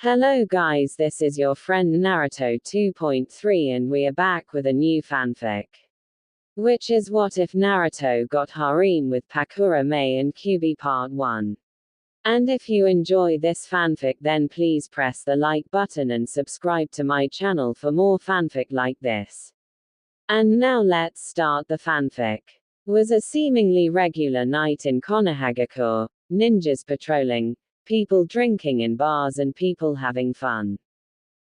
Hello guys, this is your friend Naruto 2.3 and we are back with a new fanfic. Which is What If Naruto Got Harem with Pakura May and Kyuubi Part 1. And if you enjoy this fanfic then please press the like button and subscribe to my channel for more fanfic like this. And now let's start the fanfic. Was a seemingly regular night in Konohagakure, ninjas patrolling, people drinking in bars and people having fun.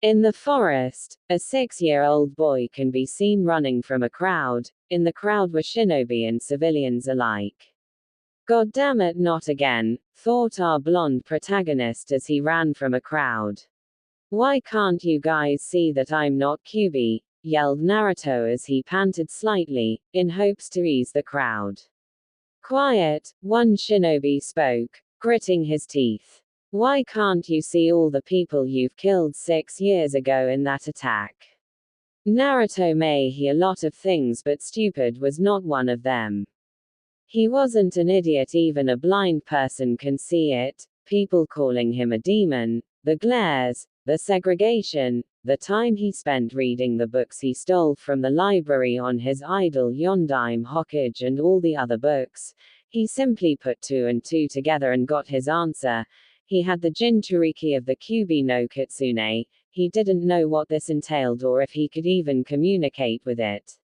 In the forest, a 6-year-old boy can be seen running from a crowd. In the crowd were shinobi and civilians alike. God damn it, not again, thought our blonde protagonist as he ran from a crowd. Why can't you guys see that I'm not kyuubi? Yelled Naruto as he panted slightly, in hopes to ease the crowd. Quiet, one shinobi spoke, gritting his teeth. Why can't you see all the people you've killed 6 years ago in that attack? Naruto may hear a lot of things but stupid was not one of them. He wasn't an idiot, even a blind person can see it. People calling him a demon, the glares, the segregation, the time he spent reading the books he stole from the library on his idol Yondaime Hokage and all the other books. He simply put 2 and 2 together and got his answer. He had the Jinchuriki of the Kyuubi no Kitsune. He didn't know what this entailed or if he could even communicate with it.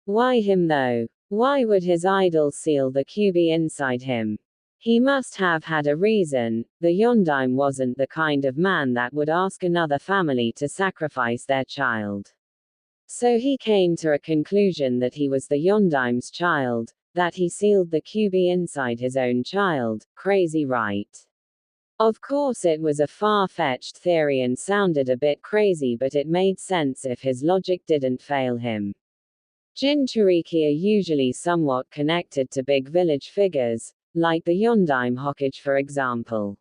Why him though? Why would his idol seal the Kyuubi inside him? He must have had a reason. The Yondaime wasn't the kind of man that would ask another family to sacrifice their child. So he came to a conclusion that he was the Yondaime's child, that he sealed the Kyuubi inside his own child. Crazy, right? Of course it was a far-fetched theory and sounded a bit crazy, but it made sense if his logic didn't fail him. Jinchuriki are usually somewhat connected to big village figures, like the Yondaime Hokage for example.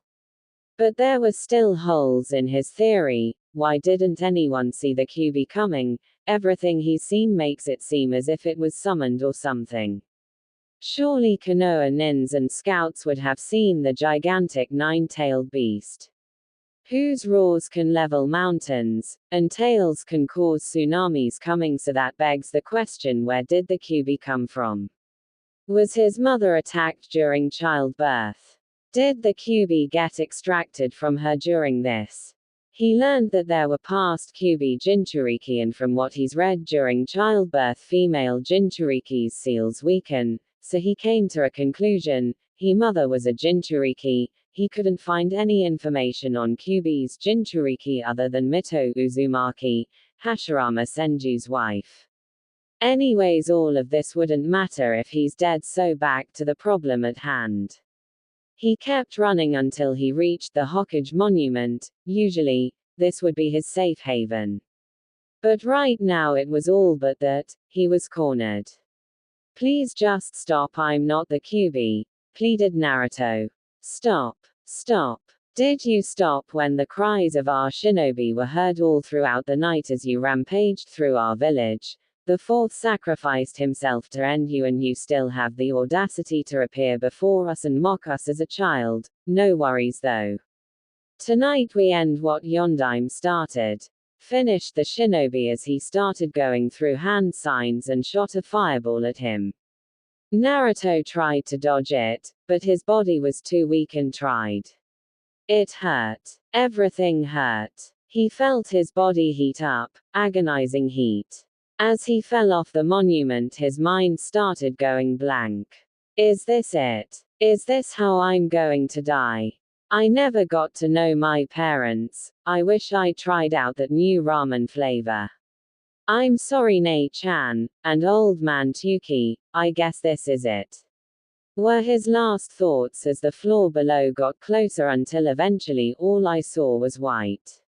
But there were still holes in his theory. Why didn't anyone see the Kyuubi coming? Everything he's seen makes it seem as if it was summoned or something. Surely Konoha nins and scouts would have seen the gigantic 9-tailed beast, whose roars can level mountains, and tails can cause tsunamis coming, so that begs the question, where did the Kyuubi come from? Was his mother attacked during childbirth? Did the Kyuubi get extracted from her during this? He learned that there were past Kyuubi Jinchuriki, and from what he's read, during childbirth female Jinchuriki's seals weaken, so he came to a conclusion. His mother was a Jinchuriki. He couldn't find any information on Kyuubi's Jinchuriki other than Mito Uzumaki, Hashirama Senju's wife. Anyways, all of this wouldn't matter if he's dead, so back to the problem at hand. He kept running until he reached the Hokage monument. Usually, this would be his safe haven. But right now it was all but that. He was cornered. Please just stop, I'm not the Kyuubi, pleaded Naruto. Stop. Stop. Did you stop when the cries of our shinobi were heard all throughout the night as you rampaged through our village? The 4th sacrificed himself to end you, and you still have the audacity to appear before us and mock us as a child. No worries though. Tonight we end what Yondaime started. Finished the shinobi as he started going through hand signs and shot a fireball at him. Naruto tried to dodge it, but his body was too weak and tried. It hurt. Everything hurt. He felt his body heat up, agonizing heat. As he fell off the monument, his mind started going blank. Is this it? Is this how I'm going to die? I never got to know my parents. I wish I tried out that new ramen flavor. I'm sorry Nei-chan, and old man Tuki, I guess this is it, were his last thoughts as the floor below got closer until eventually all I saw was white.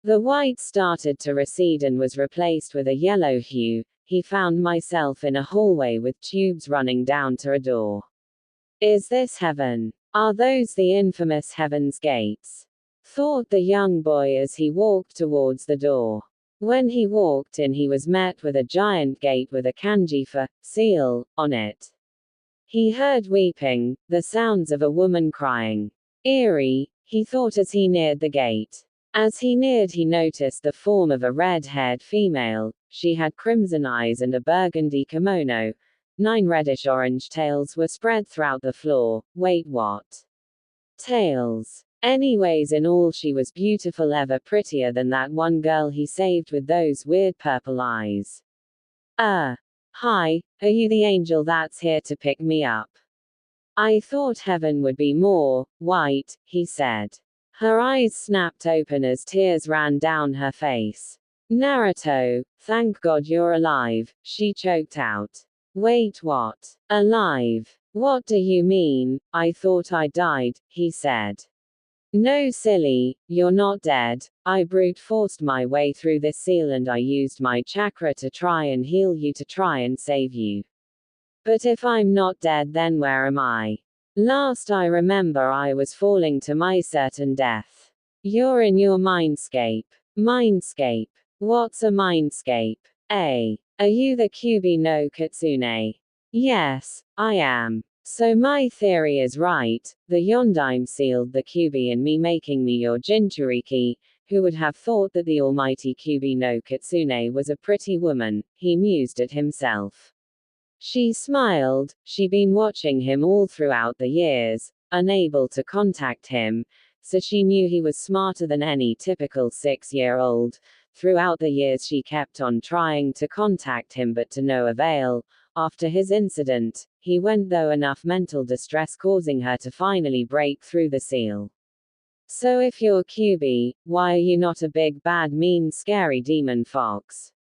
The white started to recede and was replaced with a yellow hue. He found myself in a hallway with tubes running down to a door. Is this heaven? Are those the infamous heaven's gates? Thought the young boy as he walked towards the door. When he walked in, he was met with a giant gate with a kanji for seal on it. He heard weeping, the sounds of a woman crying. Eerie, he thought as he neared the gate. As he neared, he noticed the form of a red-haired female. She had crimson eyes and a burgundy kimono. 9 reddish-orange tails were spread throughout the floor. Wait, what? Tails. Anyways, in all she was beautiful, ever prettier than that one girl he saved with those weird purple eyes. Hi, are you the angel that's here to pick me up? I thought heaven would be more white, he said. Her eyes snapped open as tears ran down her face. Naruto, thank God you're alive, she choked out. Wait, what? Alive? What do you mean? I thought I died, he said. No, silly, you're not dead. I brute forced my way through this seal and I used my chakra to try and heal you, to try and save you. But if I'm not dead, then where am I? Last I remember, I was falling to my certain death. You're in your mindscape. Mindscape. What's a mindscape? Are you the kyuubi no kitsune? Yes, I am. So my theory is right. The Yondaime sealed the kyuubi in me, making me your Jinchuriki. Who would have thought that the almighty kyuubi no kitsune was a pretty woman? He mused at himself. She smiled. She'd been watching him all throughout the years, unable to contact him, so she knew he was smarter than any typical 6-year-old. Throughout the years she kept on trying to contact him, but to no avail. After his incident, he went through enough mental distress, causing her to finally break through the seal. So if you're kyuubi, why are you not a big bad mean scary demon fox?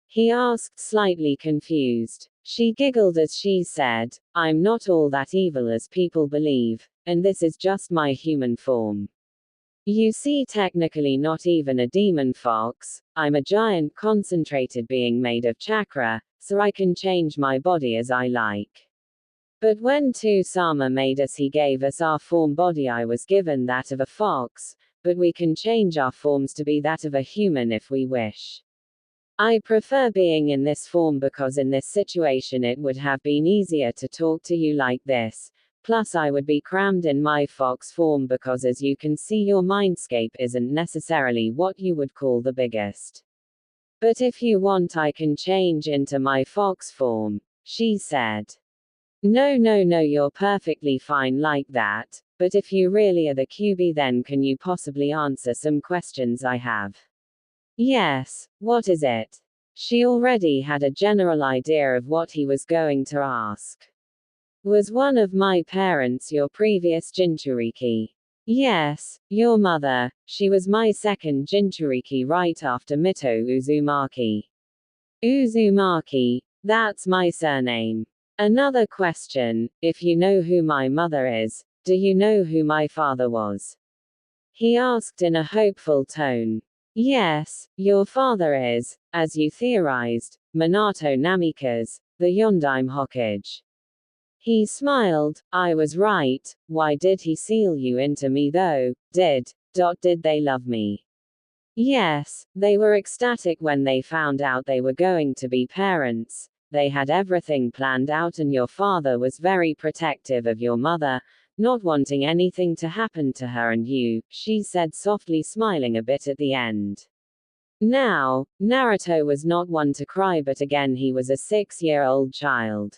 He asked, slightly confused. She giggled as she said, I'm not all that evil as people believe, and this is just my human form. You see, technically not even a demon fox, I'm a giant concentrated being made of chakra, so I can change my body as I like. But when Sama made us, he gave us our form body. I was given that of a fox, but we can change our forms to be that of a human if we wish. I prefer being in this form because in this situation it would have been easier to talk to you like this. Plus I would be crammed in my fox form because, as you can see, your mindscape isn't necessarily what you would call the biggest. But if you want, I can change into my fox form, she said. No, you're perfectly fine like that, but if you really are the kyuubi, then can you possibly answer some questions I have? Yes, what is it? She already had a general idea of what he was going to ask. Was one of my parents your previous Jinchuriki? Yes, your mother. She was my second Jinchuriki right after Mito Uzumaki. Uzumaki, that's my surname. Another question, if you know who my mother is, do you know who my father was? He asked in a hopeful tone. Yes, your father is, as you theorized, Minato Namikaze, the Yondaime Hokage. He smiled. I was right. Why did he seal you into me though? Did they love me? Yes, they were ecstatic when they found out they were going to be parents. They had everything planned out, and your father was very protective of your mother, not wanting anything to happen to her and you, she said softly, smiling a bit at the end. Now, Naruto was not one to cry, but again he was a 6-year-old child.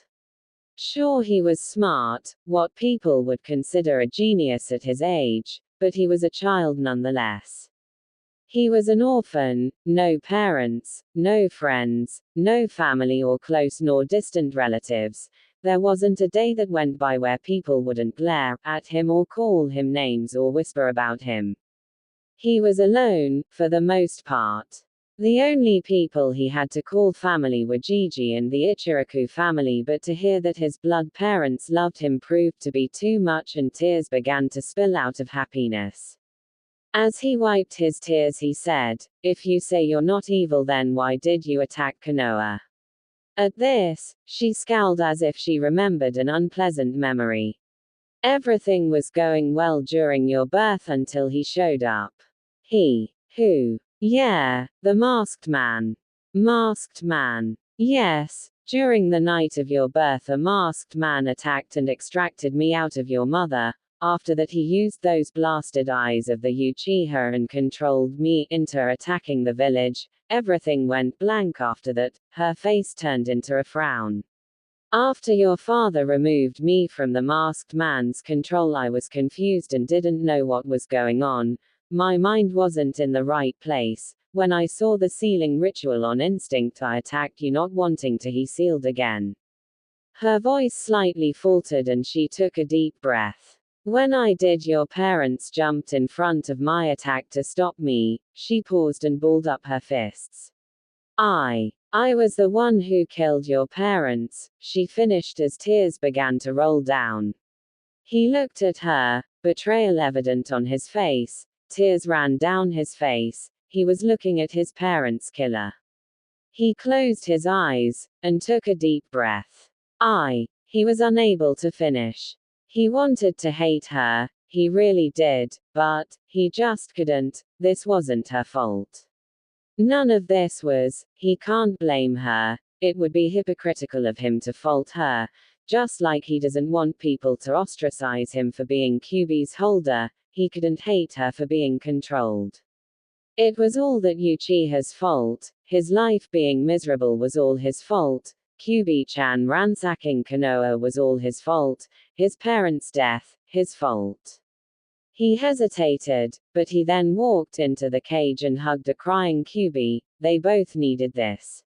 Sure, he was smart, what people would consider a genius at his age, but he was a child nonetheless. He was an orphan, no parents, no friends, no family or close nor distant relatives. There wasn't a day that went by where people wouldn't glare at him or call him names or whisper about him. He was alone, for the most part. The only people he had to call family were Gigi and the Ichiraku family, but to hear that his blood parents loved him proved to be too much, and tears began to spill out of happiness. As he wiped his tears, he said, if you say you're not evil, then why did you attack Konoha? At this, she scowled as if she remembered an unpleasant memory. Everything was going well during your birth until he showed up. He. Who? Yeah, the masked man. Masked man. Yes, during the night of your birth a masked man attacked and extracted me out of your mother. after that he used those blasted eyes of the Uchiha and controlled me into attacking the village. Everything went blank after that, her face turned into a frown. After your father removed me from the masked man's control, I was confused and didn't know what was going on. My mind wasn't in the right place. When I saw the sealing ritual on instinct, I attacked you, not wanting to he sealed again. Her voice slightly faltered and she took a deep breath. When I did, your parents jumped in front of my attack to stop me. She paused and balled up her fists. I was the one who killed your parents, she finished as tears began to roll down. He looked at her, betrayal evident on his face. Tears ran down his face. He was looking at his parents' killer. He closed his eyes and took a deep breath. He was unable to finish. He wanted to hate her, he really did, but he just couldn't. This wasn't her fault. None of this was. He can't blame her. It would be hypocritical of him to fault her. Just like he doesn't want people to ostracize him for being kyuubi's holder, he couldn't hate her for being controlled. It was all that Uchiha's fault. His life being miserable was all his fault. Kyuubi-chan ransacking Konoha was all his fault. His parents' death, his fault. He hesitated, but he then walked into the cage and hugged a crying Kyuubi. They both needed this.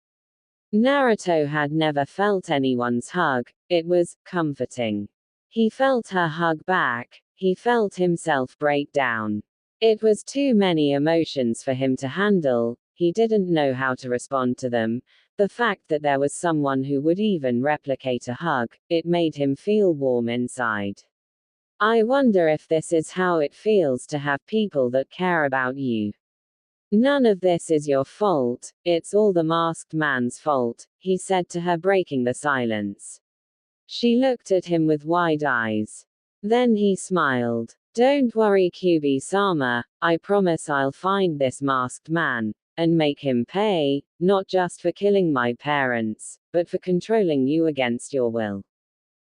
Naruto had never felt anyone's hug. It was comforting. He felt her hug back. He felt himself break down. It was too many emotions for him to handle. He didn't know how to respond to them. The fact that there was someone who would even replicate a hug, it made him feel warm inside. I wonder if this is how it feels to have people that care about you. None of this is your fault, it's all the masked man's fault, he said to her, breaking the silence. She looked at him with wide eyes. Then he smiled. Don't worry, Kyuubi-sama, I promise I'll find this masked man, and make him pay, not just for killing my parents, but for controlling you against your will.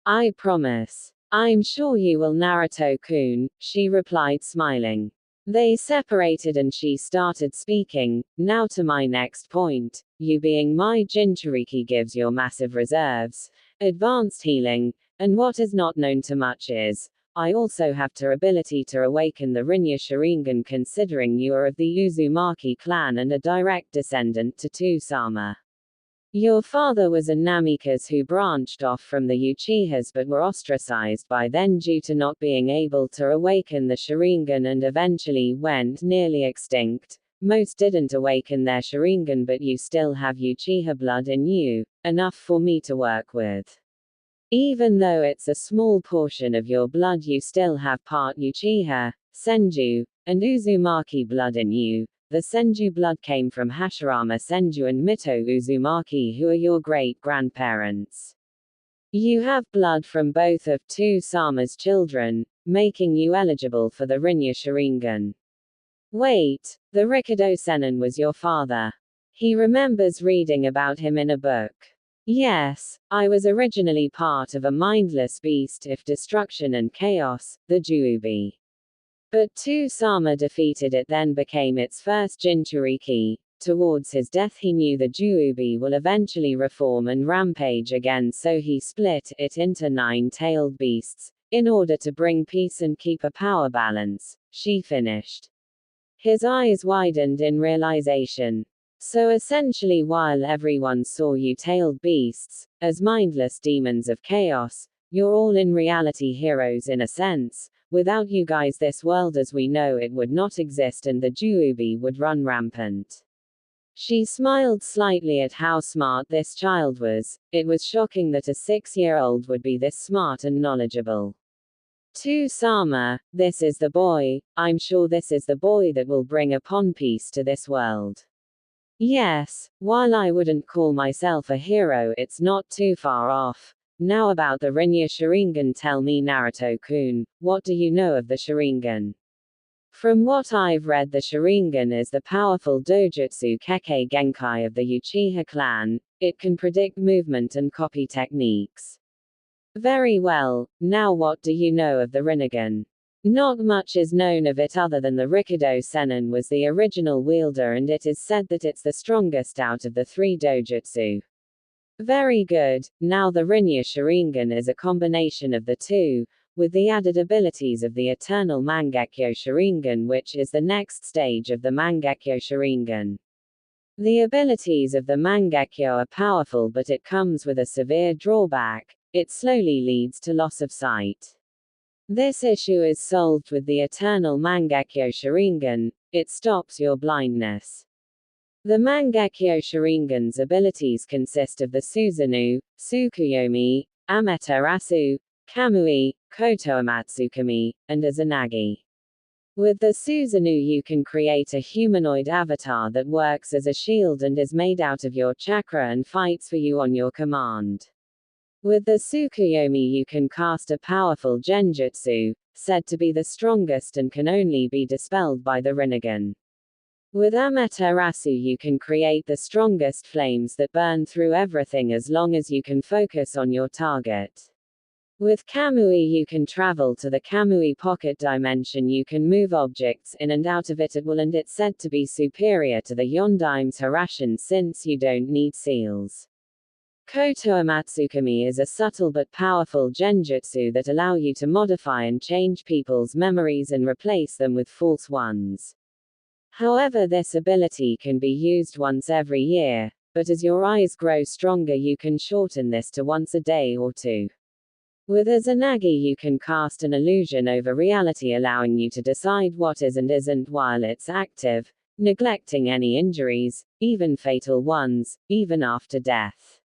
I promise. I'm sure you will, Naruto-kun, she replied, smiling. They separated and she started speaking. Now to my next point. You being my Jinchuriki gives your massive reserves, advanced healing, and what is not known to much is, I also have the ability to awaken the Rinja Sharingan, considering you are of the Uzumaki clan and a direct descendant to Tsu-sama. Your father was a Namikaze who branched off from the Uchihas but were ostracized by them due to not being able to awaken the Sharingan and eventually went nearly extinct. Most didn't awaken their Sharingan, but you still have Uchiha blood in you, enough for me to work with. Even though it's a small portion of your blood, you still have part Uchiha, Senju, and Uzumaki blood in you. The Senju blood came from Hashirama Senju and Mito Uzumaki, who are your great-grandparents. You have blood from both of Tsu-sama's children, making you eligible for the Rinja Sharingan. Wait, the Rikudo Sennin was your father. He remembers reading about him in a book. Yes, I was originally part of a mindless beast of destruction and chaos, the kyuubi. But Tsu-sama defeated it, then became its first Jinchuriki. Towards his death he knew the kyuubi will eventually reform and rampage again, so he split it into 9-tailed beasts, in order to bring peace and keep a power balance, she finished. His eyes widened in realization. So essentially, while everyone saw you tailed beasts, as mindless demons of chaos, you're all in reality heroes in a sense. Without you guys, this world as we know it would not exist and the kyuubi would run rampant. She smiled slightly at how smart this child was. It was shocking that a 6-year-old would be this smart and knowledgeable. Tsu-sama, this is the boy. I'm sure this is the boy that will bring upon peace to this world. Yes, while I wouldn't call myself a hero, it's not too far off. Now about the Rinja Sharingan, tell me, Naruto-kun, what do you know of the Sharingan? From what I've read, the Sharingan is the powerful dojutsu Kekkei Genkai of the Uchiha clan. It can predict movement and copy techniques. Very well, now what do you know of the Rinnegan? Not much is known of it other than the Rikado Sennin was the original wielder, and it is said that it's the strongest out of the 3 dojutsu. Very good. Now the Rinryu Sharingan is a combination of the two, with the added abilities of the Eternal Mangekyo Sharingan, which is the next stage of the Mangekyo Sharingan. The abilities of the Mangekyo are powerful, but it comes with a severe drawback: it slowly leads to loss of sight. This issue is solved with the Eternal Mangekyo Sharingan. It stops your blindness. The Mangekyo Sharingan's abilities consist of the Susanoo, Tsukuyomi, Amaterasu, Kamui, Kotoamatsukami, and Izanagi. With the Susanoo you can create a humanoid avatar that works as a shield and is made out of your chakra and fights for you on your command. With the Tsukuyomi you can cast a powerful genjutsu, said to be the strongest and can only be dispelled by the Rinnegan. With Amaterasu you can create the strongest flames that burn through everything as long as you can focus on your target. With Kamui you can travel to the Kamui pocket dimension. You can move objects in and out of it at will, and it's said to be superior to the Yondaim's Harashin since you don't need seals. Kotoamatsukami is a subtle but powerful genjutsu that allow you to modify and change people's memories and replace them with false ones. However, this ability can be used once every year, but as your eyes grow stronger you can shorten this to once a day or 2. With Izanagi you can cast an illusion over reality, allowing you to decide what is and isn't while it's active, neglecting any injuries, even fatal ones, even after death.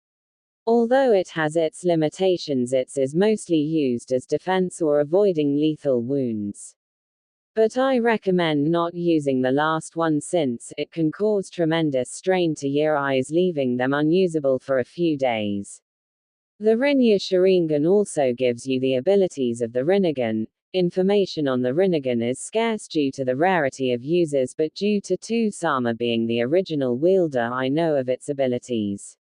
Although it has its limitations, it is mostly used as defense or avoiding lethal wounds. But I recommend not using the last one since it can cause tremendous strain to your eyes, leaving them unusable for a few days. The Rinryu Sharingan also gives you the abilities of the Rinnegan. Information on the Rinnegan is scarce due to the rarity of users, but due to Sama being the original wielder I know of its abilities.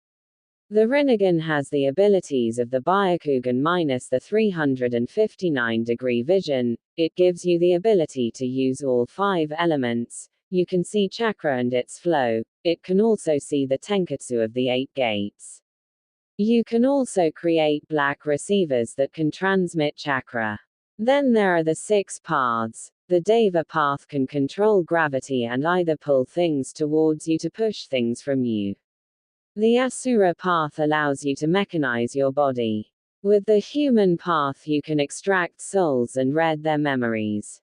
The Rinnegan has the abilities of the Byakugan minus the 359-degree vision. It gives you the ability to use all 5 elements. You can see chakra and its flow. It can also see the Tenketsu of the 8 gates. You can also create black receivers that can transmit chakra. Then there are the 6 paths. The Deva path can control gravity and either pull things towards you to push things from you. The Asura path allows you to mechanize your body. With the human path you can extract souls and read their memories.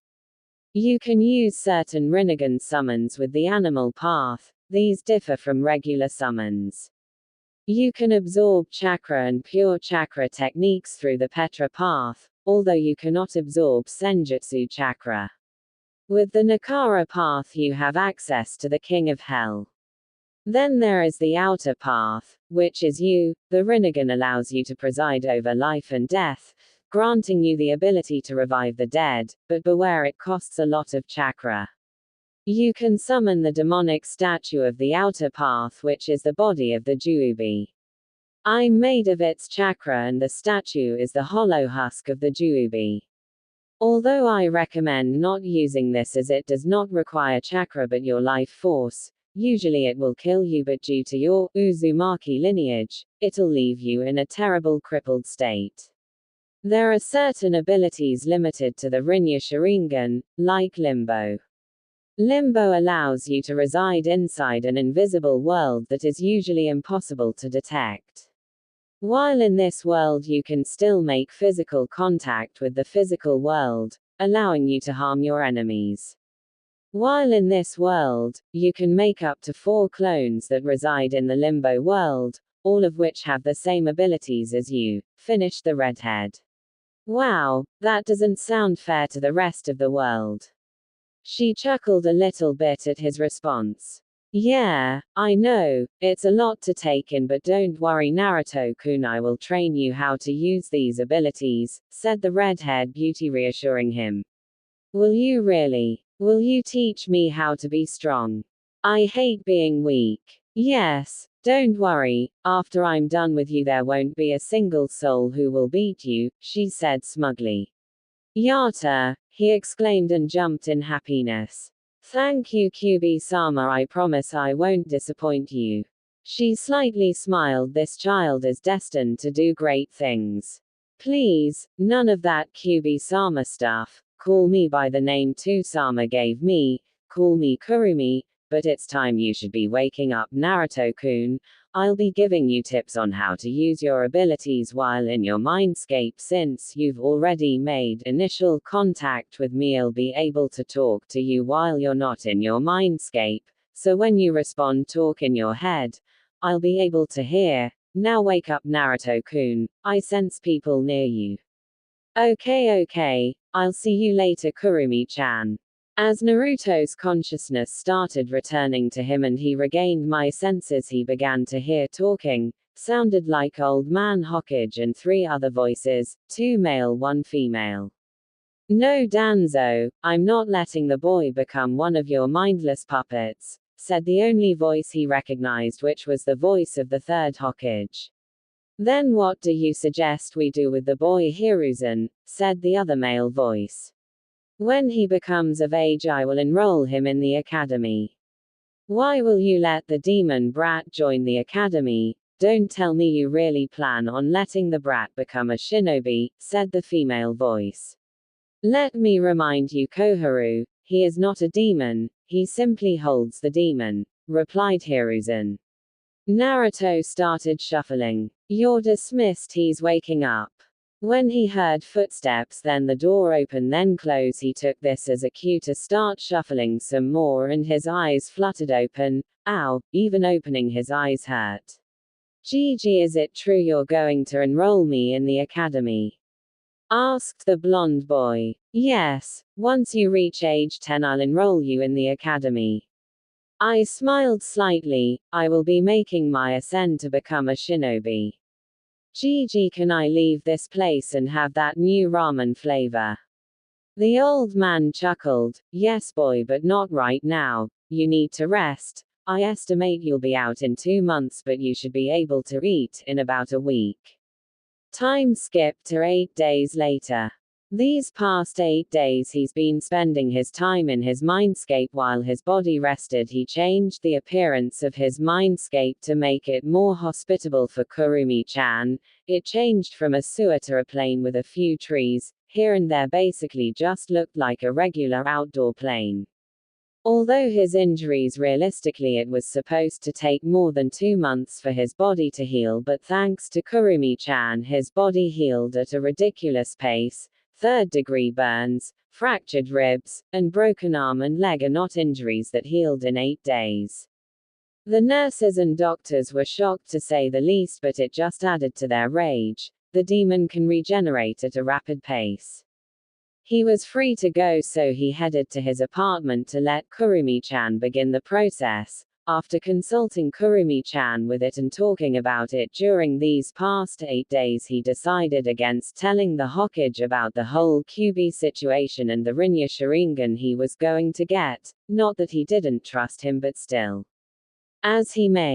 You can use certain Rinnegan summons with the animal path. These differ from regular summons. You can absorb chakra and pure chakra techniques through the Petra path, although you cannot absorb Senjutsu chakra. With the Nakara path you have access to the King of Hell. Then there is the outer path, which is you. The Rinnegan allows you to preside over life and death, granting you the ability to revive the dead, but beware, it costs a lot of chakra. You can summon the demonic statue of the outer path, which is the body of the kyuubi. I'm made of its chakra, and the statue is the hollow husk of the kyuubi. Although I recommend not using this as it does not require chakra but your life force, usually it will kill you, but due to your Uzumaki lineage, it'll leave you in a terrible crippled state. There are certain abilities limited to the Rinryu Sharingan, like Limbo. Limbo allows you to reside inside an invisible world that is usually impossible to detect. While in this world you can still make physical contact with the physical world, allowing you to harm your enemies. While in this world, you can make up to 4 clones that reside in the Limbo world, all of which have the same abilities as you, finished the redhead. Wow, that doesn't sound fair to the rest of the world. She chuckled a little bit at his response. Yeah, I know, it's a lot to take in, but don't worry Naruto-kun, I will train you how to use these abilities, said the red-haired beauty, reassuring him. Will you really? Will you teach me how to be strong? I hate being weak. Yes, don't worry, after I'm done with you there won't be a single soul who will beat you, she said smugly. Yata, he exclaimed and jumped in happiness. Thank you, Kyuubi-sama, I promise I won't disappoint you. She slightly smiled. This child is destined to do great things. Please, none of that Kyuubi-sama stuff. Call me by the name Sama gave me. Call me Kurumi, but it's time you should be waking up, Naruto-kun. I'll be giving you tips on how to use your abilities while in your mindscape. Since you've already made initial contact with me, I'll be able to talk to you while you're not in your mindscape. So when you respond, talk in your head, I'll be able to hear. Now wake up, Naruto-kun. I sense people near you. Okay, I'll see you later, Kurumi-chan. As Naruto's consciousness started returning to him and he regained my senses, he began to hear talking. Sounded like Old Man Hokage and 3 other voices, 2 male 1 female. No, Danzo, I'm not letting the boy become one of your mindless puppets, said the only voice he recognized, which was the voice of the 3rd Hokage. Then what do you suggest we do with the boy, Hiruzen, said the other male voice. When he becomes of age, I will enroll him in the academy. Why will you let the demon brat join the academy? Don't tell me you really plan on letting the brat become a shinobi, said the female voice. Let me remind you, Koharu, he is not a demon, he simply holds the demon, replied Hiruzen. Naruto started shuffling. You're dismissed, he's waking up. When he heard footsteps, then the door open then close, he took this as a cue to start shuffling some more and his eyes fluttered open. Ow, even opening his eyes hurt. Gigi, is it true you're going to enroll me in the academy? Asked the blonde boy. Yes, once you reach age 10 I'll enroll you in the academy. I smiled slightly. I will be making my ascent to become a shinobi. Gigi, can I leave this place and have that new ramen flavor? The old man chuckled. Yes boy, but not right now. You need to rest. I estimate you'll be out in 2 months, but you should be able to eat in about a week. Time skip to 8 days later. These past 8 days he's been spending his time in his mindscape while his body rested. He changed the appearance of his mindscape to make it more hospitable for Kurumi-chan. It changed from a sewer to a plain with a few trees, here and there, basically just looked like a regular outdoor plain. Although his injuries, realistically it was supposed to take more than 2 months for his body to heal, but thanks to Kurumi-chan his body healed at a ridiculous pace. 3rd-degree burns, fractured ribs, and broken arm and leg are not injuries that healed in 8 days. The nurses and doctors were shocked to say the least, but it just added to their rage. The demon can regenerate at a rapid pace. He was free to go, so he headed to his apartment to let Kurumi-chan begin the process. After consulting Kurumi-chan with it and talking about it during these past 8 days, he decided against telling the Hokage about the whole kyuubi situation and the Rinja Sharingan he was going to get. Not that he didn't trust him, but still. As he may